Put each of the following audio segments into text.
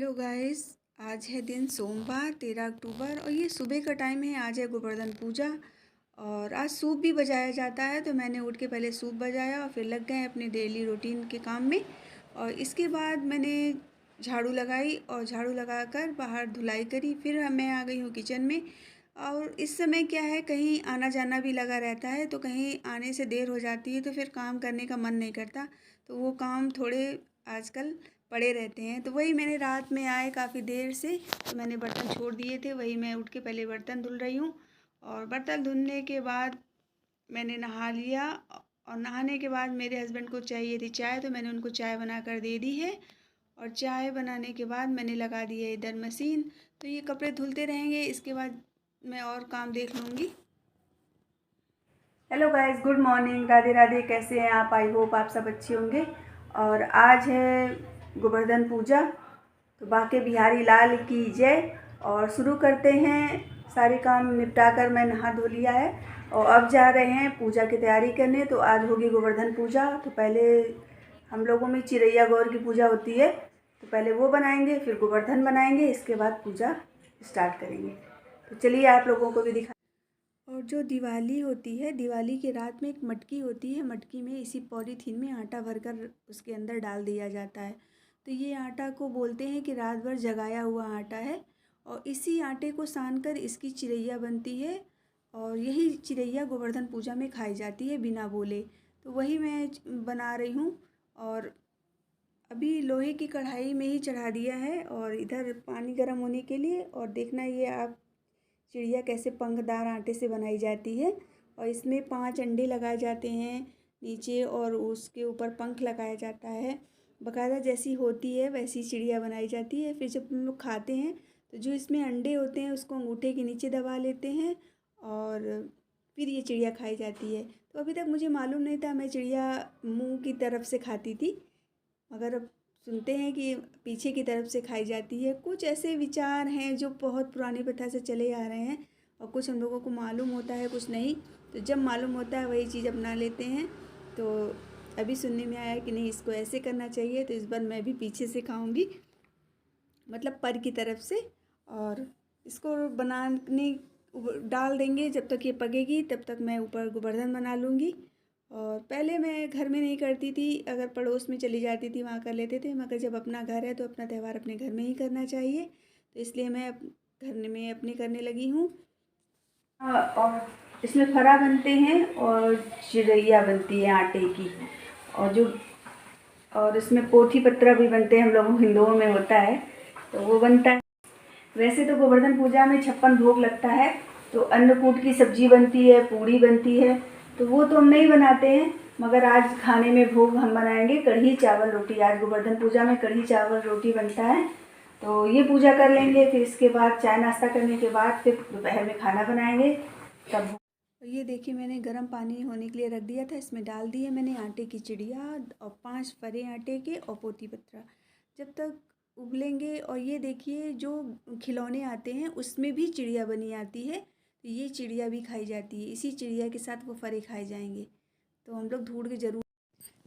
Hello guys. आज है दिन सोमवार 13 अक्टूबर और ये सुबह का टाइम है। आज है गोवर्धन पूजा और आज सूप भी बजाया जाता है, तो मैंने उठ के पहले सूप बजाया और फिर लग गए अपने डेली रूटीन के काम में। और इसके बाद मैंने झाड़ू लगाई और झाड़ू लगाकर बाहर धुलाई करी। फिर मैं आ गई हूँ किचन में। और इस समय क्या है, कहीं आना जाना भी लगा रहता है, तो कहीं आने से देर हो जाती है तो फिर काम करने का मन नहीं करता, तो वो काम थोड़े आजकल पड़े रहते हैं। तो वही मैंने रात में आए काफ़ी देर से, तो मैंने बर्तन छोड़ दिए थे, वही मैं उठ के पहले बर्तन धुल रही हूँ। और बर्तन धुलने के बाद मैंने नहा लिया और नहाने के बाद मेरे हस्बैंड को चाहिए थी चाय, तो मैंने उनको चाय बना कर दे दी है। और चाय बनाने के बाद मैंने लगा दी है इधर मशीन, तो ये कपड़े धुलते रहेंगे, इसके बाद मैं और काम देख लूँगी। Hello guys, good morning, Radhe Radhe. कैसे हैं आप? आई होप आप सब अच्छे होंगे। और आज है गोवर्धन पूजा, तो बाके बिहारी लाल की जय। और शुरू करते हैं। सारे काम निपटा कर मैं नहा धो लिया है और अब जा रहे हैं पूजा की तैयारी करने। तो आज होगी गोवर्धन पूजा, तो पहले हम लोगों में चिरैया गौर की पूजा होती है, तो पहले वो बनाएंगे, फिर गोवर्धन बनाएंगे, इसके बाद पूजा स्टार्ट करेंगे। तो चलिए आप लोगों को भी दिखा। और जो दिवाली होती है, दिवाली की रात में एक मटकी होती है, मटकी में इसी पॉलीथीन में आटा भरकर उसके अंदर डाल दिया जाता है। तो ये आटा को बोलते हैं कि रात भर जगाया हुआ आटा है, और इसी आटे को सान कर इसकी चिरैया बनती है। और यही चिरैया गोवर्धन पूजा में खाई जाती है बिना बोले। तो वही मैं बना रही हूँ। और अभी लोहे की कढ़ाई में ही चढ़ा दिया है और इधर पानी गर्म होने के लिए। और देखना ये आप चिड़िया कैसे पंखदार आटे से बनाई जाती है। और इसमें 5 अंडे लगाए जाते हैं नीचे, और उसके ऊपर पंख लगाया जाता है। बकायदा जैसी होती है वैसी चिड़िया बनाई जाती है। फिर जब हम लोग खाते हैं तो जो इसमें अंडे होते हैं उसको अंगूठे के नीचे दबा लेते हैं और फिर ये चिड़िया खाई जाती है। तो अभी तक मुझे मालूम नहीं था, मैं चिड़िया मुंह की तरफ से खाती थी, मगर अब सुनते हैं कि पीछे की तरफ से खाई जाती है। कुछ ऐसे विचार हैं जो बहुत पुरानी प्रथा से चले आ रहे हैं, और कुछ हम लोगों को मालूम होता है, कुछ नहीं। तो जब मालूम होता है वही चीज़ अपना लेते हैं। तो अभी सुनने में आया कि नहीं, इसको ऐसे करना चाहिए, तो इस बार मैं भी पीछे से खाऊंगी, मतलब पर की तरफ से। और इसको बनाने डाल देंगे, जब तक ये पकेगी तब तक मैं ऊपर गोवर्धन बना लूँगी। और पहले मैं घर में नहीं करती थी, अगर पड़ोस में चली जाती थी वहाँ कर लेते थे, मगर जब अपना घर है तो अपना त्यौहार अपने घर में ही करना चाहिए, तो इसलिए मैं घर में अपने करने लगी हूँ। और इसमें फरा बनते हैं और चिरैया बनती है आटे की, और इसमें पोथी पत्रा भी बनते हैं, हम लोगों हिंदुओं में होता है, तो वो बनता है। वैसे तो गोवर्धन पूजा में 56 भोग लगता है, तो अन्नकूट की सब्जी बनती है, पूड़ी बनती है, तो वो तो हम नहीं बनाते हैं। मगर आज खाने में भोग हम बनाएंगे कढ़ी चावल रोटी। आज गोवर्धन पूजा में कढ़ी चावल रोटी बनता है, तो ये पूजा कर लेंगे। फिर इसके बाद चाय नाश्ता करने के बाद फिर दोपहर में खाना बनाएंगे तब। ये देखिए, मैंने गर्म पानी होने के लिए रख दिया था, इसमें डाल दिए मैंने आटे की चिड़िया और 5 फरे आटे के और पोथी पत्रा। जब तक उबलेंगे, और ये देखिए जो खिलौने आते हैं उसमें भी चिड़िया बनी आती है, तो ये चिड़िया भी खाई जाती है, इसी चिड़िया के साथ वो फरे खाए जाएंगे, तो हम लोग ढूंढ के ज़रूर।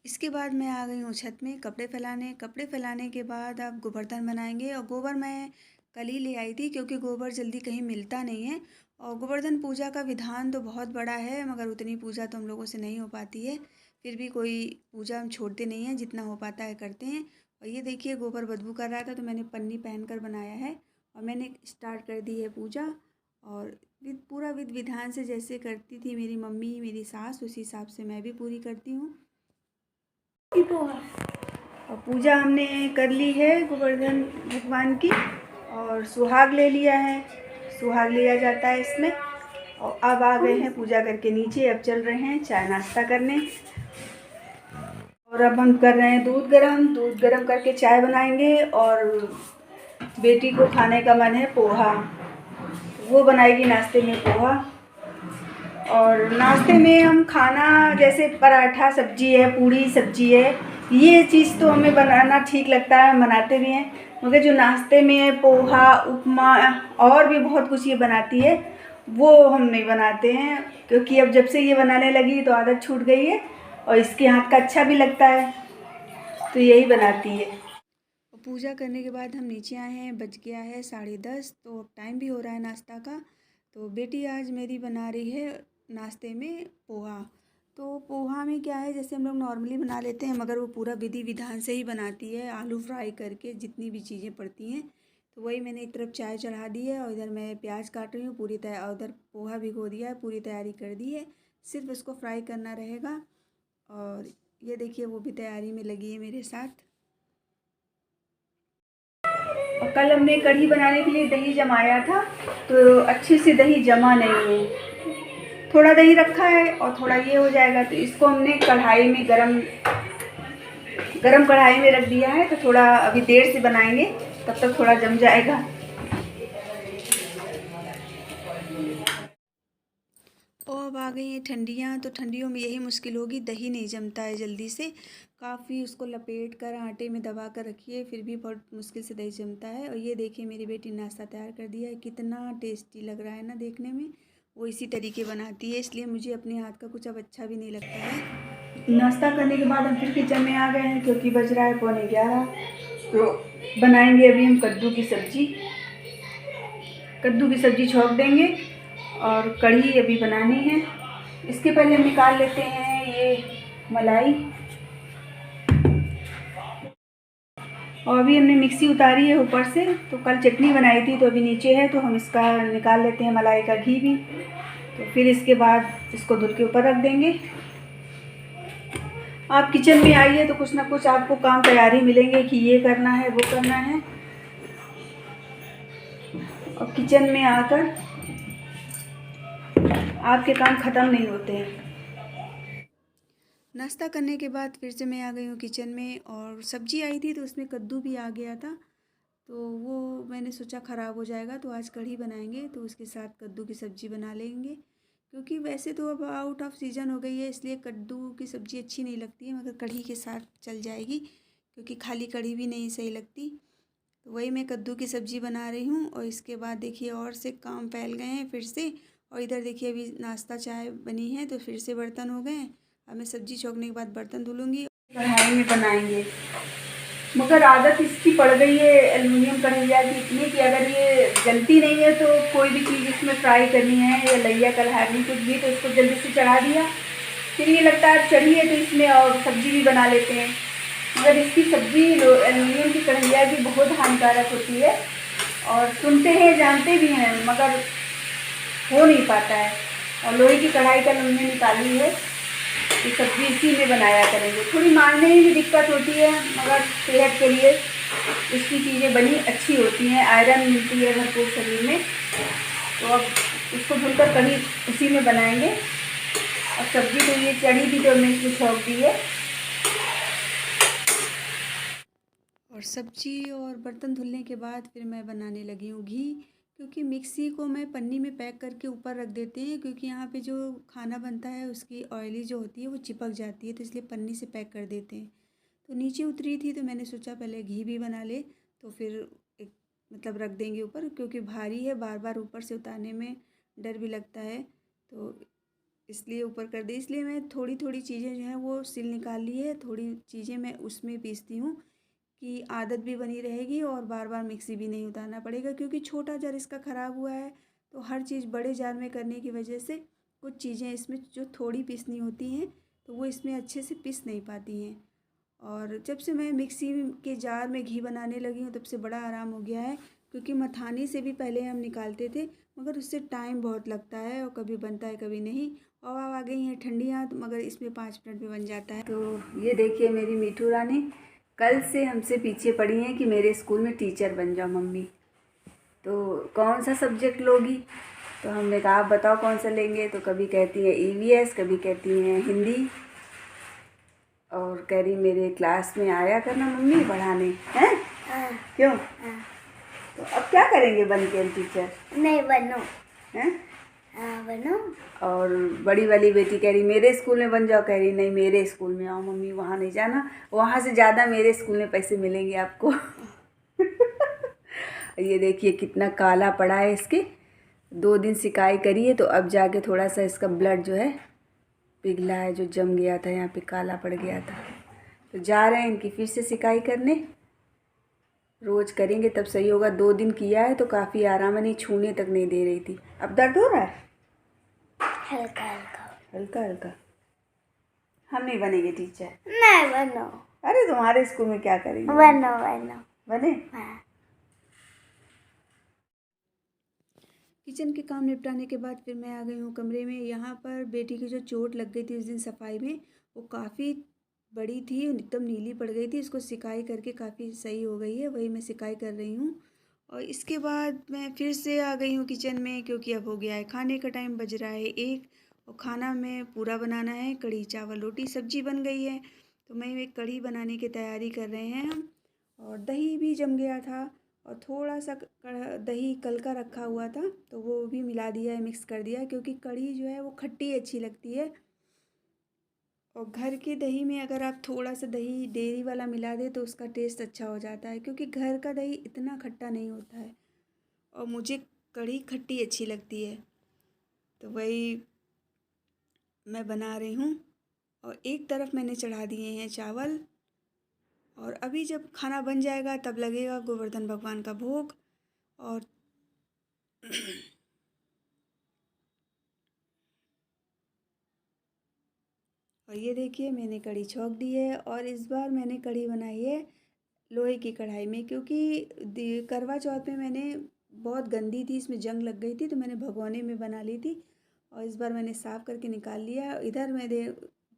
इसके बाद मैं आ गई हूँ छत में कपड़े फैलाने। कपड़े फैलाने के बाद अब गोवर्धन बनाएंगे। और गोबर मैं कल ही ले आई थी, क्योंकि गोबर जल्दी कहीं मिलता नहीं है। और गोवर्धन पूजा का विधान तो बहुत बड़ा है, मगर उतनी पूजा तो हम लोगों से नहीं हो पाती है। फिर भी कोई पूजा हम छोड़ते नहीं हैं, जितना हो पाता है करते हैं। और ये देखिए, गोबर बदबू कर रहा था तो मैंने पन्नी पहन कर बनाया है, और मैंने स्टार्ट कर दी है पूजा। और पूरा विधि विधान से जैसे करती थी मेरी मम्मी, मेरी सास, उसी हिसाब से मैं भी पूरी करती हूँ। और पूजा हमने कर ली है गोवर्धन भगवान की, और सुहाग ले लिया है, सुहाग लिया जाता है इसमें। और अब आ गए हैं पूजा करके नीचे, अब चल रहे हैं चाय नाश्ता करने। और अब हम कर रहे हैं दूध गरम करके चाय बनाएंगे। और बेटी को खाने का मन है पोहा, वो बनाएगी नाश्ते में पोहा। और नाश्ते में हम खाना जैसे पराठा सब्जी है, पूड़ी सब्जी है, ये चीज़ तो हमें बनाना ठीक लगता है, हम बनाते भी हैं। मगर जो नाश्ते में पोहा, उपमा और भी बहुत कुछ ये बनाती है, वो हम नहीं बनाते हैं, क्योंकि अब जब से ये बनाने लगी तो आदत छूट गई है, और इसके हाथ का अच्छा भी लगता है, तो यही बनाती है। पूजा करने के बाद हम नीचे आए हैं, बज गया है 10:30, तो अब टाइम भी हो रहा है नाश्ता का। तो बेटी आज मेरी बना रही है नाश्ते में पोहा। तो पोहा में क्या है, जैसे हम लोग नॉर्मली बना लेते हैं, मगर वो पूरा विधि विधान से ही बनाती है, आलू फ्राई करके जितनी भी चीज़ें पड़ती हैं। तो वही मैंने एक तरफ चाय चढ़ा दी है और इधर मैं प्याज काट रही हूँ पूरी और उधर पोहा भिगो दिया है, पूरी तैयारी कर दी है, सिर्फ उसको फ्राई करना रहेगा। और ये देखिए वो भी तैयारी में लगी है मेरे साथ। और कल हमने कढ़ी बनाने के लिए दही जमाया था, तो अच्छे से दही जमा नहीं है, थोड़ा दही रखा है और थोड़ा ये हो जाएगा। तो इसको हमने कढ़ाई में गरम कढ़ाई में रख दिया है, तो थोड़ा अभी देर से बनाएंगे, तब तक थोड़ा जम जाएगा। और अब आ गई हैं ठंडियाँ, तो ठंडियों में यही मुश्किल होगी, दही नहीं जमता है जल्दी से। काफ़ी उसको लपेट कर आटे में दबा कर रखिए, फिर भी बहुत मुश्किल से दही जमता है। और ये देखिए मेरी बेटी नाश्ता तैयार कर दिया है, कितना टेस्टी लग रहा है ना देखने में। वो इसी तरीके बनाती है, इसलिए मुझे अपने हाथ का कुछ अब अच्छा भी नहीं लगता है। नाश्ता करने के बाद हम फिर किचन में आ गए हैं, क्योंकि बज रहा है 11:15। तो बनाएंगे अभी हम कद्दू की सब्ज़ी। कद्दू की सब्ज़ी छोंक देंगे और कढ़ी अभी बनानी है। इसके पहले हम निकाल लेते हैं ये मलाई। और अभी हमने मिक्सी उतारी है ऊपर से, तो कल चटनी बनाई थी तो अभी नीचे है, तो हम इसका निकाल लेते हैं मलाई का घी भी। तो फिर इसके बाद इसको धुल के ऊपर रख देंगे। आप किचन में आइए तो कुछ ना कुछ आपको काम तैयारी मिलेंगे कि ये करना है वो करना है, और किचन में आकर आपके काम ख़त्म नहीं होते हैं। नाश्ता करने के बाद फिर से मैं आ गई हूँ किचन में, और सब्ज़ी आई थी तो उसमें कद्दू भी आ गया था, तो वो मैंने सोचा ख़राब हो जाएगा, तो आज कढ़ी बनाएंगे, तो उसके साथ कद्दू की सब्ज़ी बना लेंगे। क्योंकि वैसे तो अब आउट ऑफ सीज़न हो गई है, इसलिए कद्दू की सब्ज़ी अच्छी नहीं लगती है, मगर कढ़ी के साथ चल जाएगी, क्योंकि खाली कढ़ी भी नहीं सही लगती। तो वही मैं कद्दू की सब्ज़ी बना रही हूँ। और इसके बाद देखिए और से काम फैल गए हैं फिर से। और इधर देखिए अभी नाश्ता चाय बनी है, तो फिर से बर्तन हो गए हैं। अब मैं सब्ज़ी छोंकने के बाद बर्तन धुलूँगी, कढ़ाई में बनाएंगे। मगर आदत इसकी पड़ गई है एल्युमिनियम कढ़ैया की इतनी, कि अगर ये जलती नहीं है तो कोई भी चीज़ इसमें फ्राई करनी है या लैया कढ़ाई कुछ भी, तो इसको जल्दी से चढ़ा दिया। फिर ये लगता है चढ़ी है तो इसमें और सब्ज़ी भी बना लेते हैं। मगर इसकी सब्ज़ी एल्युमिनियम की कढ़ैया की बहुत हानिकारक होती है, और सुनते हैं जानते भी हैं, मगर हो नहीं पाता है। और लोहे की कढ़ाई का हमने निकाली है, तो सब्ज़ी इसी में बनाया करेंगे। थोड़ी मारने में भी दिक्कत होती है, मगर सेहत के लिए इसकी चीज़ें बनी अच्छी होती हैं, आयरन मिलती है भरपूर शरीर में। तो अब इसको धुलकर कढ़ी उसी में बनाएंगे। और सब्ज़ी तो ये चढ़ी थी तो हमने इसको छोंक दी है। और सब्ज़ी और बर्तन धुलने के बाद फिर मैं बनाने लगी हूँ घी, क्योंकि मिक्सी को मैं पन्नी में पैक करके ऊपर रख देते हैं, क्योंकि यहाँ पे जो खाना बनता है उसकी ऑयली जो होती है वो चिपक जाती है, तो इसलिए पन्नी से पैक कर देते हैं। तो नीचे उतरी थी तो मैंने सोचा पहले घी भी बना ले, तो फिर एक मतलब रख देंगे ऊपर, क्योंकि भारी है, बार बार ऊपर से उतारने में डर भी लगता है, तो इसलिए ऊपर कर दी। इसलिए मैं थोड़ी थोड़ी चीज़ें जो हैं वो सिल निकाल ली है, थोड़ी चीज़ें मैं उसमें पीसती हूँ, कि आदत भी बनी रहेगी और बार बार मिक्सी भी नहीं उतारना पड़ेगा। क्योंकि छोटा जार इसका ख़राब हुआ है, तो हर चीज़ बड़े जार में करने की वजह से कुछ चीज़ें इसमें जो थोड़ी पीसनी होती हैं तो वो इसमें अच्छे से पीस नहीं पाती हैं। और जब से मैं मिक्सी के जार में घी बनाने लगी हूँ तब से बड़ा आराम हो गया है, क्योंकि मथानी से भी पहले हम निकालते थे, मगर उससे टाइम बहुत लगता है और कभी बनता है कभी नहीं। और अब आ गई हैं ठंडियाँ, तो मगर इसमें 5 मिनट में बन जाता है। तो ये देखिए मेरी मीठू रानी कल से हमसे पीछे पड़ी हैं कि मेरे स्कूल में टीचर बन जाओ मम्मी, तो कौन सा सब्जेक्ट लोगी। तो हमने कहा आप बताओ कौन सा लेंगे। तो कभी कहती हैं ईवीएस, कभी कहती हैं हिंदी, और कह रही मेरे क्लास में आया करना मम्मी पढ़ाने हैं। क्यों? तो अब क्या करेंगे बन के हम टीचर? नहीं बनो हैं? बनो। और बड़ी वाली बेटी कह रही मेरे स्कूल में बन जाओ, कह रही नहीं मेरे स्कूल में आओ मम्मी, वहाँ नहीं जाना, वहाँ से ज़्यादा मेरे स्कूल में पैसे मिलेंगे आपको। ये देखिए कितना काला पड़ा है इसके, 2 दिन सिकाई करी है, तो अब जाके थोड़ा सा इसका ब्लड जो है पिघला है, जो जम गया था यहाँ पे काला पड़ गया था। तो जा रहे हैं इनकी फिर से सिकाई करने। रोज़ करेंगे तब सही होगा। 2 दिन किया है तो काफ़ी आराम है, नहीं छूने तक नहीं दे रही थी। अब दर्द हो रहा है? हल्का हल्का। हल्का हल्का। हम नहीं बनेंगे टीचर। नहीं बनो। अरे तुम्हारे स्कूल में क्या करेंगे? बनो बनो। बने? हाँ। किचन के काम निपटाने के बाद फिर मैं आ गई हूँ कमरे में। यहाँ पर बेटी की जो चोट लग गई थी उस दिन सफाई में, वो काफ़ी बड़ी थी, एकदम नीली पड़ गई थी। इसको सिकाई करके काफ़ी सही हो गई है, वही मैं सिकाई कर रही हूँ। और इसके बाद मैं फिर से आ गई हूँ किचन में, क्योंकि अब हो गया है खाने का टाइम, बज रहा है 1 और खाना में पूरा बनाना है। कढ़ी चावल रोटी सब्जी बन गई है, तो मैं एक कढ़ी बनाने की तैयारी कर रहे हैं हम। और दही भी जम गया था और थोड़ा सा दही कल का रखा हुआ था तो वो भी मिला दिया है, मिक्स कर दिया, क्योंकि कढ़ी जो है वो खट्टी अच्छी लगती है। और घर के दही में अगर आप थोड़ा सा दही डेयरी वाला मिला दें तो उसका टेस्ट अच्छा हो जाता है, क्योंकि घर का दही इतना खट्टा नहीं होता है। और मुझे कढ़ी खट्टी अच्छी लगती है, तो वही मैं बना रही हूँ। और एक तरफ मैंने चढ़ा दिए हैं चावल, और अभी जब खाना बन जाएगा तब लगेगा गोवर्धन भगवान का भोग। और और ये देखिए मैंने कढ़ी छौंक दी है। और इस बार मैंने कढ़ी बनाई है लोहे की कढ़ाई में, क्योंकि करवा चौथ में मैंने बहुत गंदी थी, इसमें जंग लग गई थी, तो मैंने भगोने में बना ली थी। और इस बार मैंने साफ़ करके निकाल लिया। इधर मैंने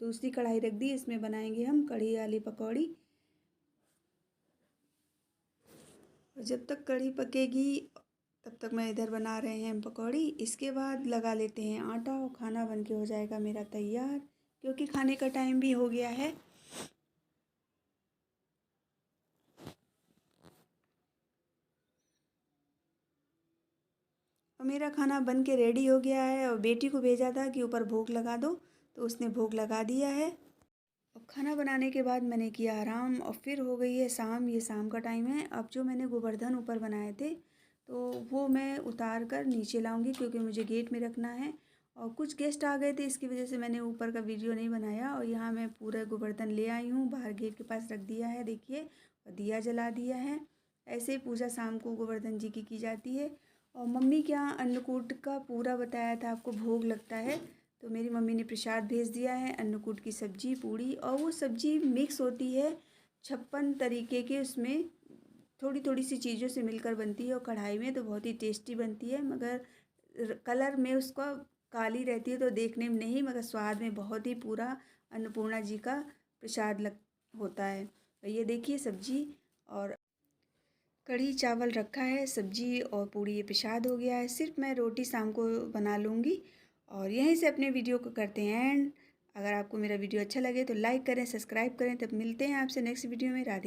दूसरी कढ़ाई रख दी, इसमें बनाएंगे हम कढ़ी वाली पकौड़ी। और जब तक कढ़ी पकेगी तब तक मैं इधर बना रहे हैं हम पकौड़ी। इसके बाद लगा लेते हैं आटा और खाना बन के हो जाएगा मेरा तैयार, क्योंकि खाने का टाइम भी हो गया है। और मेरा खाना बन के रेडी हो गया है, और बेटी को भेजा था कि ऊपर भोग लगा दो, तो उसने भोग लगा दिया है। और खाना बनाने के बाद मैंने किया आराम, और फिर हो गई है शाम, ये शाम का टाइम है। अब जो मैंने गोवर्धन ऊपर बनाए थे तो वो मैं उतार कर नीचे लाऊंगी, क्योंकि मुझे गेट में रखना है। और कुछ गेस्ट आ गए थे, इसकी वजह से मैंने ऊपर का वीडियो नहीं बनाया। और यहाँ मैं पूरा गोवर्धन ले आई हूँ, बाहर गेट के पास रख दिया है देखिए, और दिया जला दिया है। ऐसे ही पूजा शाम को गोवर्धन जी की जाती है। और मम्मी के यहाँ अन्नकूट का पूरा बताया था आपको, भोग लगता है, तो मेरी मम्मी ने प्रसाद भेज दिया है, अन्नकूट की सब्जी पूड़ी। और वो सब्जी मिक्स होती है 56 तरीके के, उसमें थोड़ी थोड़ी सी चीज़ों से मिलकर बनती है। और कढ़ाई में तो बहुत ही टेस्टी बनती है, मगर कलर में उसका काली रहती है तो देखने में नहीं, मगर स्वाद में बहुत ही पूरा अन्नपूर्णा जी का प्रसाद लग होता है। तो ये देखिए सब्जी और कढ़ी चावल रखा है, सब्जी और पूड़ी ये प्रसाद हो गया है। सिर्फ मैं रोटी शाम को बना लूँगी। और यहीं से अपने वीडियो को करते हैं एंड। अगर आपको मेरा वीडियो अच्छा लगे तो लाइक करें, सब्सक्राइब करें। तब मिलते हैं आपसे नेक्स्ट वीडियो में। राधे।